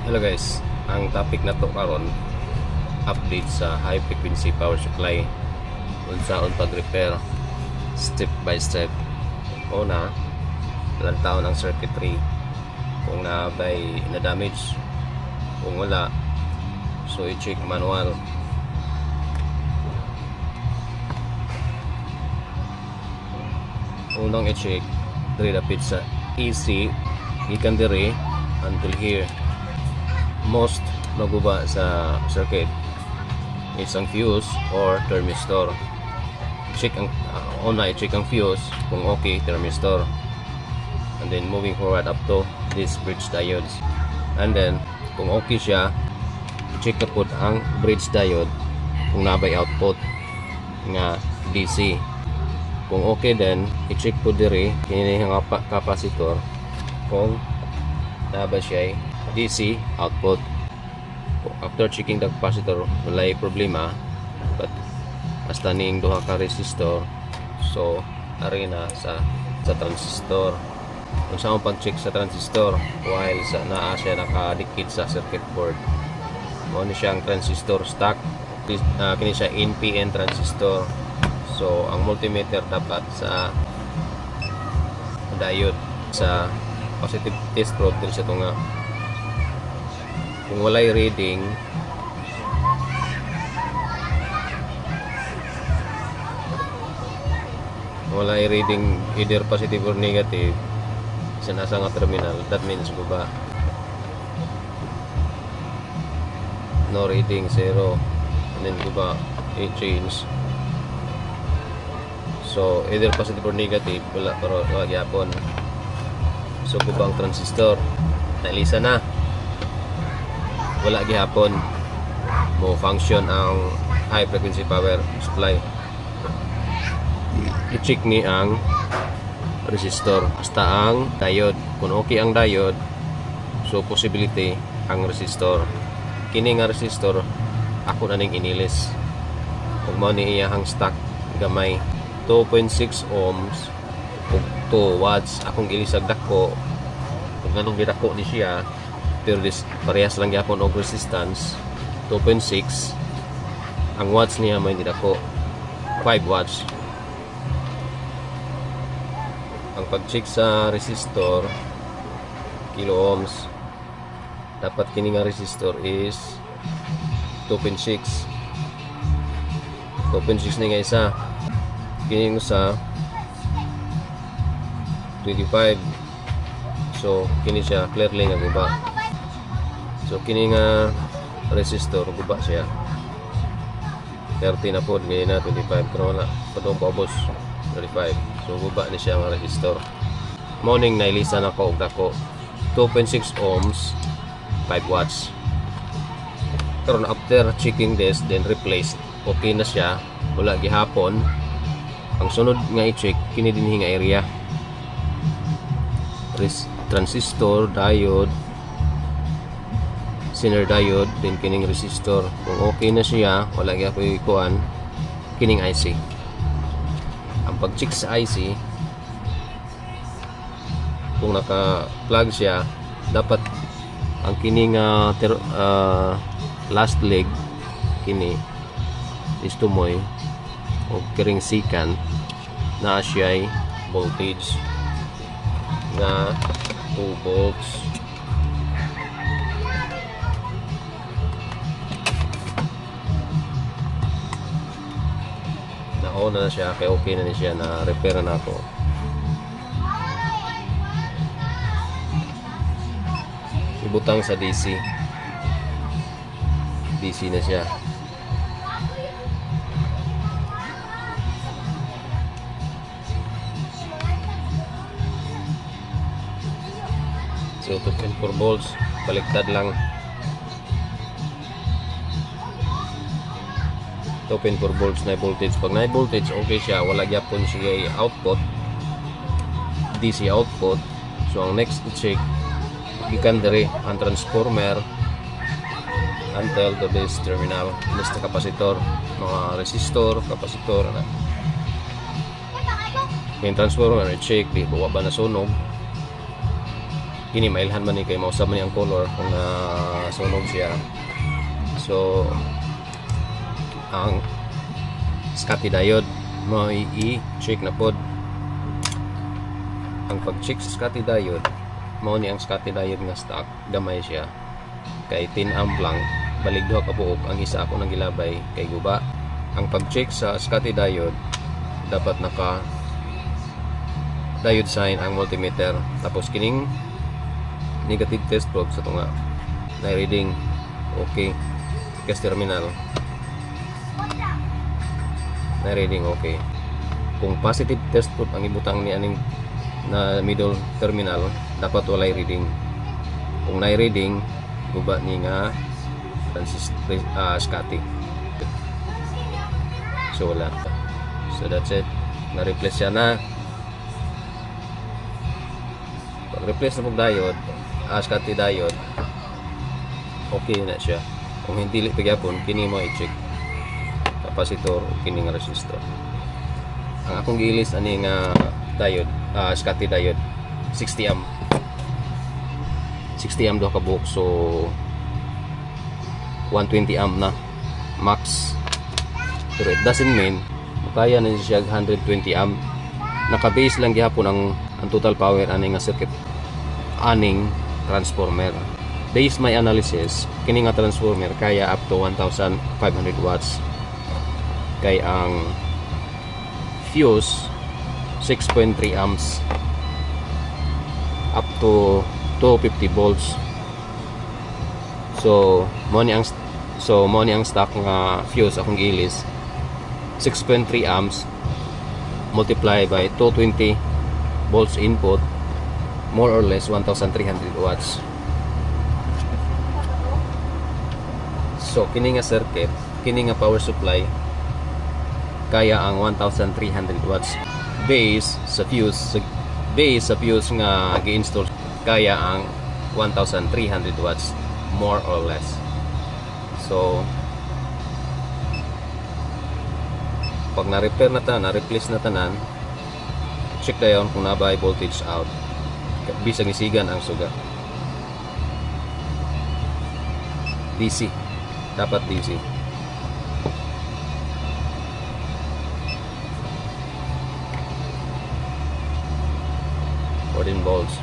Hello guys, ang topic na to karon update sa high frequency power supply unsaon pag-repair step by step. Una, lantaw ng circuitry kung nabay na damage, kung wala so i-check manual. Unang i-check diri dapit sa AC gikan diri until here. Most naguba sa circuit is ang fuse or thermistor. Check ang check ang fuse kung okay, thermistor, and then moving forward up to this bridge diodes, and then kung okay siya, check na po ang bridge diode kung nabay output nga DC. Kung okay din, i-check po diri kini nga capacitor kung nabay siya DC output. After checking the capacitor, walay problema, but hasta ning duha ka resistor, so ari na sa transistor. Kung saan pag-check sa transistor while sa naa siya nakadikit sa circuit board, mo ni siyang transistor stock, kini siya NPN transistor. So ang multimeter dapat sa diode sa positive test probe din siya nga kung walay reading, either positive or negative sa nasa nga terminal, that means guba. No reading, 0, and then guba i-change. So either positive or negative, wala, pero wag yapon. So gubang transistor nailisa na, wala gihapon mo function ang high frequency power supply. I-check ni ang resistor hasta ang diode. Kung okay ang diode, so possibility ang resistor. Kini nga resistor ako na ning inilis kung mao ni iyang stock gamay 2.6 ohms ug 2 watts. Akong ilisag dako kung ganong gidako ni siya, pero parehas lang gyapon og resistance 2.6. Ang watts niya may dako 5 watts. Ang pag-check sa resistor kilo ohms, dapat kini nga resistor is 2.6 ni nga isa, kini sa 25. So kini siya clearly nga guba. So kini nga resistor guba siya 30 na po, ngayon na 25, pero wala patong paubos 35. So guba ni siya nga resistor. Morning nailisa na ko og dako 2.6 ohms 5 watts. Pero after checking this, then replace, okay na siya, wala gihapon. Ang sunod nga i-check kini dinhi nga area, transistor, diode, Zener diode, then kining resistor. Kung okay na siya, wala gyapon kuan kining IC. Ang pag-check sa IC, kung naka-plug siya, dapat ang kining last leg kini is tumoy o kiring secant na siya voltage na 2 volts. Na siya, kaya okay na ni siya, na repair na ako. Ibutang sa DC na siya. So 2.4 volts, baliktad lang. 2.4 volts na voltage. Pag na voltage, okay siya, wala gyapon siya output, DC output. So ang next check, gikan diri ang transformer until to this terminal, this na capacitor, mga resistor, capacitor na. Yung transformer, i-check di buwa ba na sunog. kini mailhan man ni kay mausab man ni ang color kung sunog siya. So ang Schottky diode mo i-check na pod. Ang pag-check sa Schottky diode, mao ni ang Schottky diode nga stock, gamay siya. Kay 10 amp lang, balik duha ka buok, ang isa ako nang gilabay kay guba. Ang pag-check sa Schottky diode, dapat naka diode sign ang multimeter. Tapos kining negative test probe sa tunga na reading okay, gas terminal na reading okay. Kung positive test probe ang ibutang ni aning na middle terminal, dapat walay reading. Kung na reading, guba ni nga Schottky. So wala. So that's it, na-replace siya na. Pag replace na pag diode, Schottky diode, okay na siya. Kung hindi pagyapon, kini mo i-check capacitor o kini nga resistor. Ang akong giilis ani nga diode, Schottky diode, 60 amp 60 amp daw ka buok, so 120 amp na max. Pero it doesn't mean kaya na siya 120 amp. Naka-base lang gihapon ang total power aning nga circuit, aning transformer. Based my analysis, kini nga transformer kaya up to 1500 watts. Kay ang fuse 6.3 amps up to 250 volts. So mo ni ang stock nga fuse akong gilis, 6.3 amps multiply by 220 volts input, more or less 1300 watts. So kini nga circuit, kini nga power supply kaya ang 1300 watts. Base sa fuse nga gi-install kaya ang 1300 watts, more or less. So pag na-repair na tanan, na-replace na tanan, check dayon kung nabay voltage out, bisag isigan ang suga. DC, dapat DC. 14 volts.